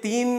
3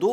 2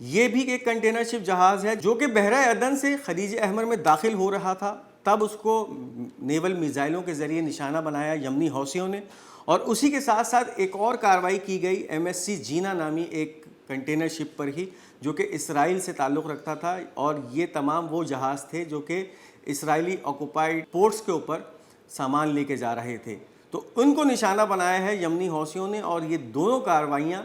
یہ بھی ایک کنٹینر شپ جہاز ہے جو کہ بحرہ عدن سے خلیج احمر میں داخل ہو رہا تھا، تب اس کو نیول میزائلوں کے ذریعے نشانہ بنایا یمنی حوثیوں نے، اور اسی کے ساتھ ساتھ ایک اور کارروائی کی گئی ایم ایس سی جینا نامی ایک کنٹینر شپ پر ہی جو کہ اسرائیل سے تعلق رکھتا تھا، اور یہ تمام وہ جہاز تھے جو کہ اسرائیلی آکوپائڈ پورٹس کے اوپر سامان لے کے جا رہے تھے۔ تو ان کو نشانہ بنایا ہے یمنی حوثیوں نے، اور یہ دونوں کارروائیاں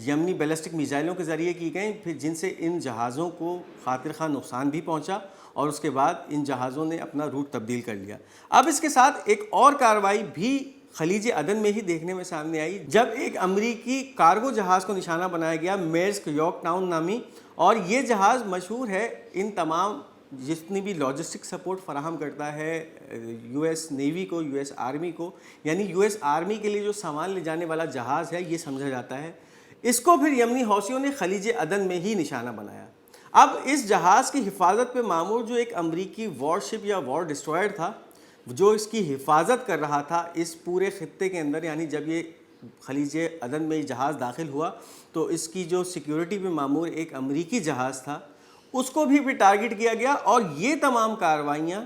یمنی بیلسٹک میزائلوں کے ذریعے کی گئیں، پھر جن سے ان جہازوں کو خاطر خواہ نقصان بھی پہنچا، اور اس کے بعد ان جہازوں نے اپنا روٹ تبدیل کر لیا۔ اب اس کے ساتھ ایک اور کارروائی بھی خلیج عدن میں ہی دیکھنے میں سامنے آئی، جب ایک امریکی کارگو جہاز کو نشانہ بنایا گیا میرسک یارک ٹاؤن نامی، اور یہ جہاز مشہور ہے ان تمام جتنی بھی لاجسٹک سپورٹ فراہم کرتا ہے یو ایس نیوی کو، یو ایس آرمی کو، یعنی یو ایس آرمی کے لیے جو سامان لے جانے والا جہاز ہے یہ سمجھا جاتا ہے۔ اس کو پھر یمنی حوثیوں نے خلیج عدن میں ہی نشانہ بنایا۔ اب اس جہاز کی حفاظت پہ مامور جو ایک امریکی وار شپ یا وار ڈسٹرائر تھا جو اس کی حفاظت کر رہا تھا اس پورے خطے کے اندر، یعنی جب یہ خلیج عدن میں یہ جہاز داخل ہوا تو اس کی جو سیکیورٹی پہ مامور ایک امریکی جہاز تھا اس کو بھی ٹارگٹ کیا گیا، اور یہ تمام کارروائیاں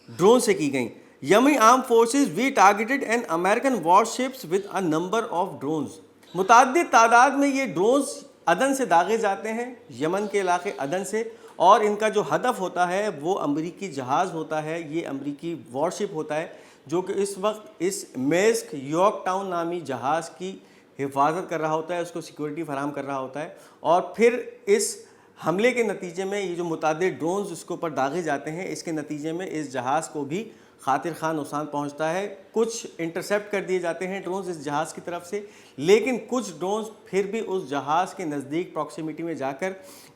ڈرون سے کی گئیں۔ یمنی armed forces we targeted and American warships with a number of drones. متعدد تعداد میں یہ ڈرونز عدن سے داغے جاتے ہیں، یمن کے علاقے عدن سے، اور ان کا جو ہدف ہوتا ہے وہ امریکی جہاز ہوتا ہے، یہ امریکی وار شپ ہوتا ہے جو کہ اس وقت اس میرسک یارک ٹاؤن نامی جہاز کی حفاظت کر رہا ہوتا ہے، اس کو سیکورٹی فراہم کر رہا ہوتا ہے، اور پھر اس حملے کے نتیجے میں یہ جو متعدد ڈرونز اس کے اوپر داغے جاتے ہیں، اس کے نتیجے میں اس جہاز کو بھی خاطر خواہ نقصان پہنچتا ہے۔ کچھ انٹرسیپٹ کر دیے جاتے ہیں ڈرونز اس جہاز کی طرف سے، لیکن کچھ ڈرونز پھر بھی اس جہاز کے نزدیک پراکسیمیٹی میں جا کر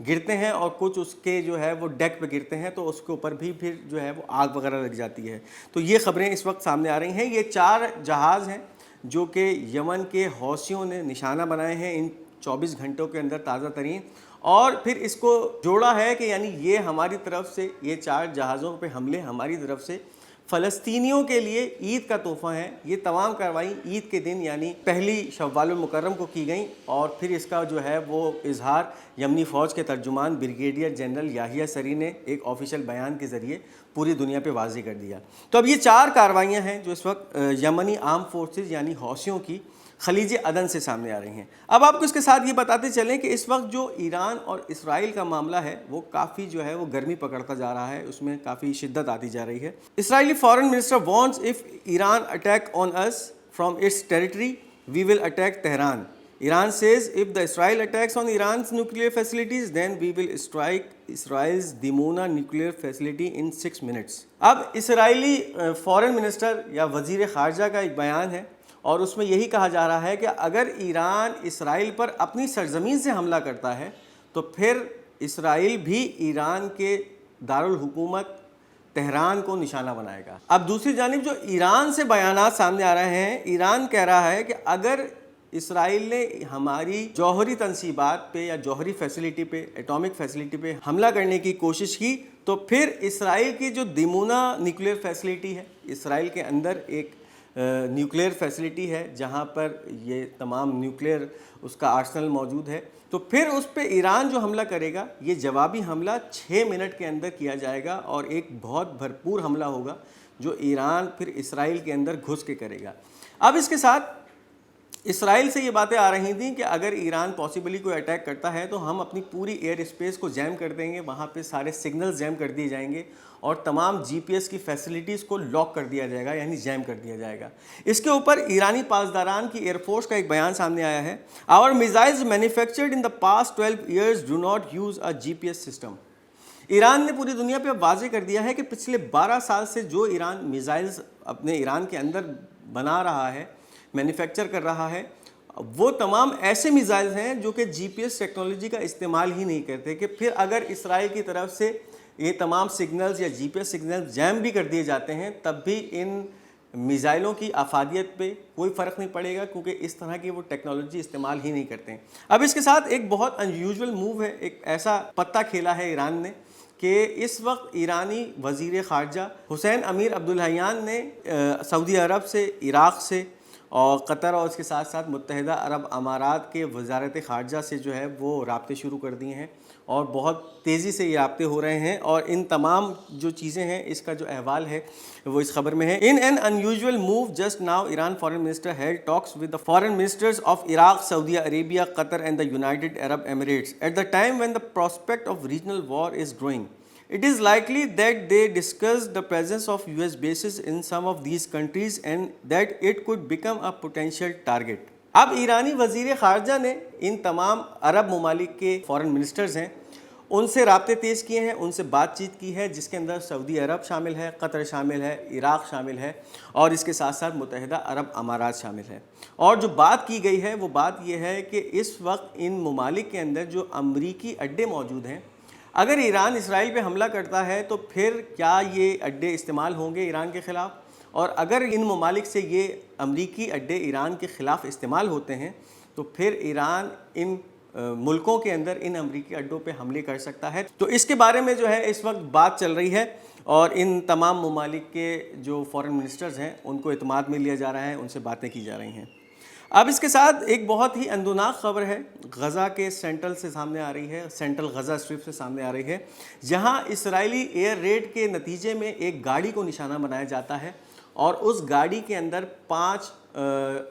گرتے ہیں، اور کچھ اس کے جو ہے وہ ڈیک پہ گرتے ہیں تو اس کے اوپر بھی پھر جو ہے وہ آگ وغیرہ لگ جاتی ہے۔ تو یہ خبریں اس وقت سامنے آ رہی ہیں۔ یہ 4 جہاز ہیں جو کہ یمن کے حوثیوں نے نشانہ بنائے ہیں ان 24 گھنٹوں کے اندر، تازہ ترین، اور پھر اس کو جوڑا ہے کہ یعنی یہ ہماری طرف سے یہ 4 جہازوں پہ حملے ہماری طرف سے فلسطینیوں کے لیے عید کا تحفہ ہیں۔ یہ تمام کارروائی عید کے دن یعنی پہلی شوال المکرم کو کی گئیں، اور پھر اس کا جو ہے وہ اظہار یمنی فوج کے ترجمان بریگیڈیئر جنرل یحییٰ سری نے ایک آفیشیل بیان کے ذریعے پوری دنیا پہ واضح کر دیا۔ تو اب یہ 4 کارروائیاں ہیں جو اس وقت یمنی آرم فورسز یعنی حوثیوں کی خلیج عدن سے سامنے آ رہی ہیں۔ اب آپ کو اس کے ساتھ یہ بتاتے چلیں کہ اس وقت جو ایران اور اسرائیل کا معاملہ ہے وہ کافی جو ہے وہ گرمی پکڑتا جا رہا ہے، اس میں کافی شدت آتی جا رہی ہے۔ Israeli foreign minister warns if Iran attack on us from its territory we will attack Tehran. Iran says if the Israel attacks on Iran's nuclear facilities then we will strike Israel's Dimona nuclear facility in 6 minutes۔ اب اسرائیلی foreign minister یا وزیر خارجہ کا ایک بیان ہے، اور اس میں یہی کہا جا رہا ہے کہ اگر ایران اسرائیل پر اپنی سرزمین سے حملہ کرتا ہے تو پھر اسرائیل بھی ایران کے دارالحکومت تہران کو نشانہ بنائے گا۔ اب دوسری جانب جو ایران سے بیانات سامنے آ رہے ہیں، ایران کہہ رہا ہے کہ اگر اسرائیل نے ہماری جوہری تنصیبات پہ یا جوہری فیسلٹی پہ، ایٹامک فیسلٹی پہ حملہ کرنے کی کوشش کی تو پھر اسرائیل کی جو دیمونا نیوکلیئر فیسلٹی ہے، اسرائیل کے اندر ایک نیوکلیئر فیسلٹی ہے جہاں پر یہ تمام نیوکلیئر اس کا آرسنل موجود ہے، تو پھر اس پہ ایران جو حملہ کرے گا یہ جوابی حملہ 6 منٹ کے اندر کیا جائے گا، اور ایک بہت بھرپور حملہ ہوگا جو ایران پھر اسرائیل کے اندر گھس کے کرے گا۔ اب اس کے ساتھ اسرائیل سے یہ باتیں آ رہی تھیں کہ اگر ایران پاسبلی کوئی اٹیک کرتا ہے تو ہم اپنی پوری ایئر اسپیس کو جیم کر دیں گے، وہاں پہ سارے سگنلز جیم کر دیے جائیں گے، اور تمام جی پی ایس کی فیسلٹیز کو لاک کر دیا جائے گا، یعنی جیم کر دیا جائے گا۔ اس کے اوپر ایرانی پاسداران کی ایئر فورس کا ایک بیان سامنے آیا ہے، our missiles manufactured in the past 12 years do not use a G P S system. Iran نے پوری دنیا پہ واضح کر دیا ہے کہ پچھلے 12 سال سے جو ایران میزائلز اپنے ایران کے اندر بنا رہا ہے، مینوفیکچر کر رہا ہے، وہ تمام ایسے میزائلز ہیں جو کہ جی پی ایس ٹیکنالوجی کا استعمال ہی نہیں کرتے، کہ پھر اگر اسرائیل کی طرف سے یہ تمام سگنلز یا جی پی ایس سگنلز جیم بھی کر دیے جاتے ہیں تب بھی ان میزائلوں کی افادیت پہ کوئی فرق نہیں پڑے گا، کیونکہ اس طرح کی وہ ٹیکنالوجی استعمال ہی نہیں کرتے ہیں۔ اب اس کے ساتھ ایک بہت انیوژول موو ہے، ایک ایسا پتہ کھیلا ہے ایران نے کہ اس وقت ایرانی وزیر خارجہ حسین امیر عبداللہیان نے سعودی عرب سے، عراق سے اور قطر اور اس کے ساتھ ساتھ متحدہ عرب امارات کے وزارت خارجہ سے جو ہے وہ رابطے شروع کر دیے ہیں اور بہت تیزی سے یہ رابطے ہو رہے ہیں، اور ان تمام جو چیزیں ہیں اس کا جو احوال ہے وہ اس خبر میں ہے۔ In an unusual move just now, Iran foreign minister held talks with the foreign ministers of Iraq, Saudi Arabia, Qatar and the United Arab Emirates at the time when the prospect of regional war is growing. It is likely that they discussed the presence of US bases in some of these countries and that it could become a potential target. اب ایرانی وزیر خارجہ نے ان تمام عرب ممالک کے فورن ministers ہیں ان سے رابطے تیز کیے ہیں، ان سے بات چیت کی ہے، جس کے اندر سعودی عرب شامل ہے، قطر شامل ہے، عراق شامل ہے اور اس کے ساتھ ساتھ متحدہ عرب امارات شامل ہے۔ اور جو بات کی گئی ہے وہ بات یہ ہے کہ اس وقت ان ممالک کے اندر جو امریکی اڈے موجود ہیں، اگر ایران اسرائیل پہ حملہ کرتا ہے تو پھر کیا یہ اڈے استعمال ہوں گے ایران کے خلاف، اور اگر ان ممالک سے یہ امریکی اڈے ایران کے خلاف استعمال ہوتے ہیں تو پھر ایران ان ملکوں کے اندر ان امریکی اڈوں پہ حملے کر سکتا ہے۔ تو اس کے بارے میں جو ہے اس وقت بات چل رہی ہے اور ان تمام ممالک کے جو فورن منسٹرز ہیں ان کو اعتماد میں لیا جا رہا ہے، ان سے باتیں کی جا رہی ہیں۔ اب اس کے ساتھ ایک بہت ہی اندوناک خبر ہے، غزہ کے سینٹرل سے سامنے آ رہی ہے، سینٹرل غزہ اسٹرپ سے سامنے آ رہی ہے، جہاں اسرائیلی ایئر ریڈ کے نتیجے میں ایک گاڑی کو نشانہ بنایا جاتا ہے اور اس گاڑی کے اندر 5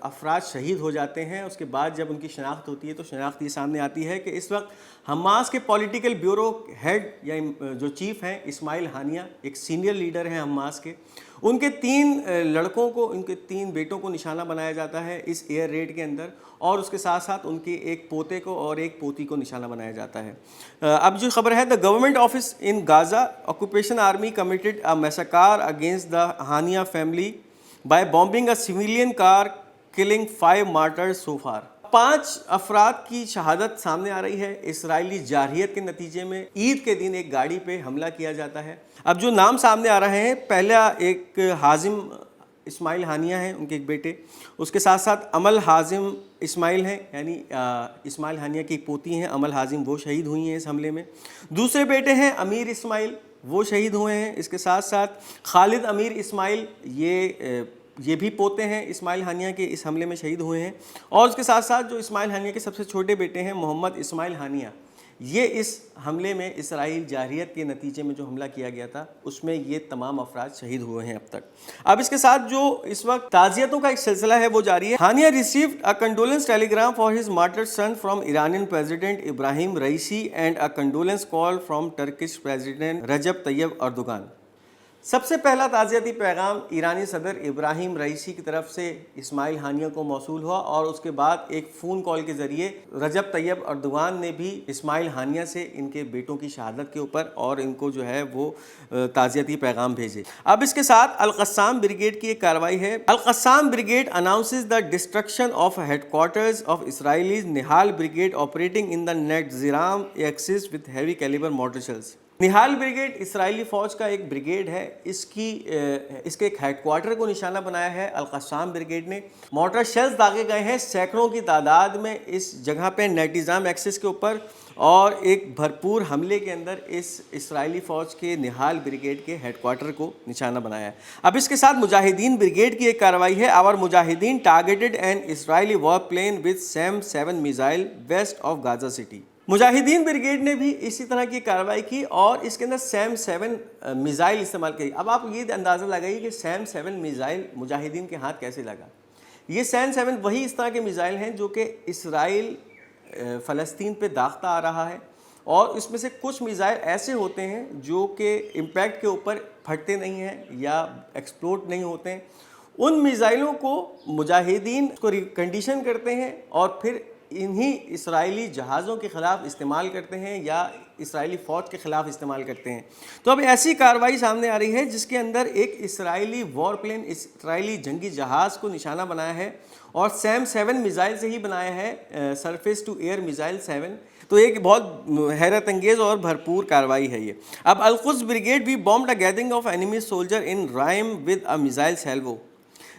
افراد شہید ہو جاتے ہیں۔ اس کے بعد جب ان کی شناخت ہوتی ہے تو شناخت یہ سامنے آتی ہے کہ اس وقت حماس کے پولیٹیکل بیورو ہیڈ یا جو چیف ہیں اسماعیل ہانیہ، ایک سینئر لیڈر ہیں حماس کے، ان کے 3 لڑکوں کو، ان کے 3 بیٹوں کو نشانہ بنایا جاتا ہے اس ایئر ریڈ کے اندر، اور اس کے ساتھ ساتھ ان کے ایک پوتے کو اور ایک پوتی کو نشانہ بنایا جاتا ہے۔ اب جو خبر ہے، the government office in Gaza occupation army committed a massacre against the Haniyeh family by bombing a civilian car killing 5 martyrs so far. 5 افراد کی شہادت سامنے آ رہی ہے اسرائیلی جارحیت کے نتیجے میں۔ عید کے دن ایک گاڑی پہ حملہ کیا جاتا ہے۔ اب جو نام سامنے آ رہے ہیں، پہلا ایک حازم اسماعیل ہانیہ ہیں، ان کے ایک بیٹے، اس کے ساتھ ساتھ امل حازم اسماعیل ہیں، یعنی اسماعیل ہانیہ کی ایک پوتی ہیں امل حازم، وہ شہید ہوئی ہیں اس حملے میں۔ دوسرے بیٹے ہیں امیر اسماعیل، وہ شہید ہوئے ہیں۔ اس کے ساتھ ساتھ خالد امیر اسماعیل، یہ بھی پوتے ہیں اسماعیل ہانیہ کے، اس حملے میں شہید ہوئے ہیں۔ اور اس کے ساتھ ساتھ جو اسماعیل ہانیہ کے سب سے چھوٹے بیٹے ہیں محمد اسماعیل ہانیہ، یہ اس حملے میں اسرائیل جارحیت کے نتیجے میں جو حملہ کیا گیا تھا اس میں یہ تمام افراد شہید ہوئے ہیں اب تک۔ اب اس کے ساتھ جو اس وقت تعزیتوں کا ایک سلسلہ ہے وہ جاری ہے۔ Haniyeh received a condolence telegram for his martyred son from Iranian president Ebrahim Raisi and a condolence call from Turkish president Recep Tayyip Erdogan. سب سے پہلا تعزیتی پیغام ایرانی صدر ابراہیم رئیسی کی طرف سے اسماعیل ہانیہ کو موصول ہوا، اور اس کے بعد ایک فون کال کے ذریعے رجب طیب اردوغان نے بھی اسماعیل ہانیہ سے ان کے بیٹوں کی شہادت کے اوپر اور ان کو جو ہے وہ تعزیتی پیغام بھیجے۔ اب اس کے ساتھ القسام بریگیڈ کی ایک کارروائی ہے۔ Al Qassam brigade announces the destruction of headquarters of Israelis Nahal brigade operating in the Netzarim axis with heavy caliber mortar shells. Nahal brigade اسرائیلی فوج کا ایک بریگیڈ ہے، اس کے ایک ہیڈ کوارٹر کو نشانہ بنایا ہے القسام بریگیڈ نے۔ مورٹر شیلز داغے گئے ہیں سینکڑوں کی تعداد میں اس جگہ پہ نیٹ نظام ایکسس کے اوپر، اور ایک بھرپور حملے کے اندر اس اسرائیلی فوج کے نہال بریگیڈ کے ہیڈ کوارٹر کو نشانہ بنایا ہے۔ اب اس کے ساتھ مجاہدین بریگیڈ کی ایک کارروائی ہے۔ اور مجاہدین targeted an Israeli war plane with SAM 7 missile west of Gaza city. مجاہدین بریگیڈ نے بھی اسی طرح کی کارروائی کی اور اس کے اندر سیم 7 میزائل استعمال کی۔ اب آپ یہ اندازہ لگائیے کہ سیم 7 میزائل مجاہدین کے ہاتھ کیسے لگا۔ یہ سیم 7 وہی اس طرح کے میزائل ہیں جو کہ اسرائیل فلسطین پہ داغتا آ رہا ہے، اور اس میں سے کچھ میزائل ایسے ہوتے ہیں جو کہ امپیکٹ کے اوپر پھٹتے نہیں ہیں یا ایکسپلوڈ نہیں ہوتے ہیں۔ ان میزائلوں کو مجاہدین کو ریکنڈیشن کرتے ہیں اور پھر انہی اسرائیلی جہازوں کے خلاف استعمال کرتے ہیں یا اسرائیلی فوج کے خلاف استعمال کرتے ہیں۔ تو اب ایسی کارروائی سامنے آ رہی ہے جس کے اندر ایک اسرائیلی وار پلین، اسرائیلی جنگی جہاز کو نشانہ بنایا ہے، اور سیم 7 میزائل سے ہی بنایا ہے، سرفیس ٹو ایئر میزائل 7۔ تو ایک بہت حیرت انگیز اور بھرپور کارروائی ہے یہ۔ اب القدس بریگیڈ بھی bombed a gathering of enemy soldier in Reim with a missile salvo.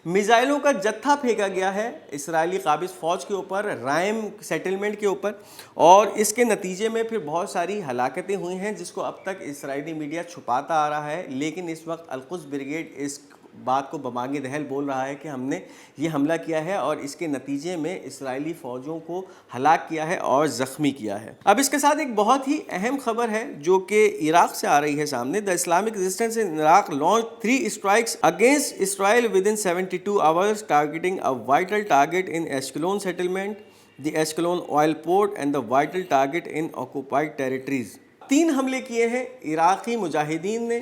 میزائلوں کا جتھا پھینکا گیا ہے اسرائیلی قابض فوج کے اوپر، رائم سیٹلمنٹ کے اوپر، اور اس کے نتیجے میں پھر بہت ساری ہلاکتیں ہوئی ہیں جس کو اب تک اسرائیلی میڈیا چھپاتا آ رہا ہے، لیکن اس وقت القدس بریگیڈ اس بات کو بمانگ دہل بول رہا ہے کہ ہم نے یہ حملہ کیا ہے اور اس کے نتیجے میں اسرائیلی فوجوں کو ہلاک کیا ہے اور زخمی کیا ہے۔ اب اس کے ساتھ ایک بہت ہی اہم خبر ہے جو کہ عراق سے آ رہی ہے سامنے۔ The Islamic Resistance in Iraq launched 3 strikes against Israel within 72 hours, targeting a vital target in Ashkelon settlement, the Ashkelon oil port and the vital target in occupied territories۔ 3 حملے کیے ہیں عراقی مجاہدین نے،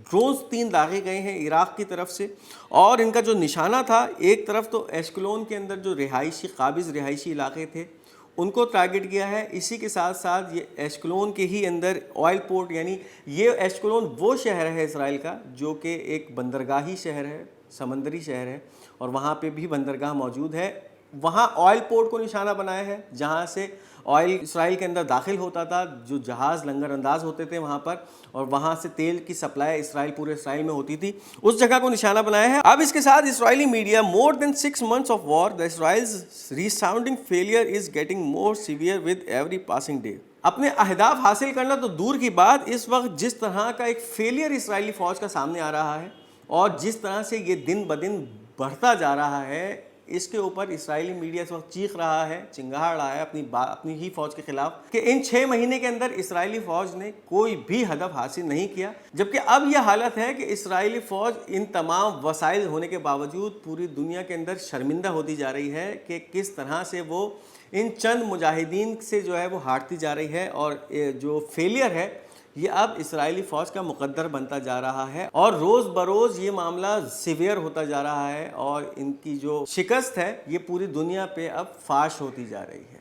ڈرونز 3 داغے گئے ہیں عراق کی طرف سے، اور ان کا جو نشانہ تھا ایک طرف تو ایشکلون کے اندر جو قابض رہائشی علاقے تھے ان کو ٹارگٹ کیا ہے، اسی کے ساتھ ساتھ یہ ایشکلون کے ہی اندر آئل پورٹ، یعنی یہ ایشکلون وہ شہر ہے اسرائیل کا جو کہ ایک بندرگاہی شہر ہے، سمندری شہر ہے، اور وہاں پہ بھی بندرگاہ موجود ہے، وہاں آئل پورٹ کو نشانہ بنایا ہے جہاں سے آئل اسرائیل کے اندر داخل ہوتا تھا، جو جہاز لنگر انداز ہوتے تھے وہاں پر، اور وہاں سے تیل کی سپلائی پورے اسرائیل میں ہوتی تھی، اس جگہ کو نشانہ بنایا ہے۔ اب اس کے ساتھ اسرائیلی media more than 6 months of war, the Israel's resounding failure is getting more severe with every passing day۔ اپنے اہداف حاصل کرنا تو دور کی بات، اس وقت جس طرح کا ایک فیلئر اسرائیلی فوج کا سامنے آ رہا ہے اور جس طرح سے یہ دن بدن بڑھتا جا رہا ہے، اس کے اوپر اسرائیلی میڈیا اس وقت چیخ رہا ہے، چنگاڑ رہا ہے اپنی ہی فوج کے خلاف کہ ان 6 مہینے کے اندر اسرائیلی فوج نے کوئی بھی ہدف حاصل نہیں کیا، جبکہ اب یہ حالت ہے کہ اسرائیلی فوج ان تمام وسائل ہونے کے باوجود پوری دنیا کے اندر شرمندہ ہوتی جا رہی ہے کہ کس طرح سے وہ ان چند مجاہدین سے جو ہے وہ ہارتی جا رہی ہے، اور جو فیلئر ہے یہ اب اسرائیلی فوج کا مقدر بنتا جا رہا ہے، اور روز بروز یہ معاملہ سیویئر ہوتا جا رہا ہے، اور ان کی جو شکست ہے یہ پوری دنیا پہ اب فاش ہوتی جا رہی ہے۔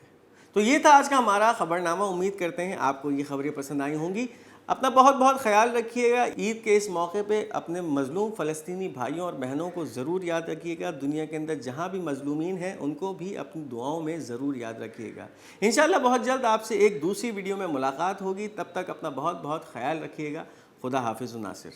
تو یہ تھا آج کا ہمارا خبرنامہ، امید کرتے ہیں آپ کو یہ خبریں پسند آئی ہوں گی۔ اپنا بہت بہت خیال رکھیے گا، عید کے اس موقع پہ اپنے مظلوم فلسطینی بھائیوں اور بہنوں کو ضرور یاد رکھیے گا، دنیا کے اندر جہاں بھی مظلومین ہیں ان کو بھی اپنی دعاؤں میں ضرور یاد رکھیے گا۔ انشاءاللہ بہت جلد آپ سے ایک دوسری ویڈیو میں ملاقات ہوگی، تب تک اپنا بہت بہت خیال رکھیے گا۔ خدا حافظ ناصر۔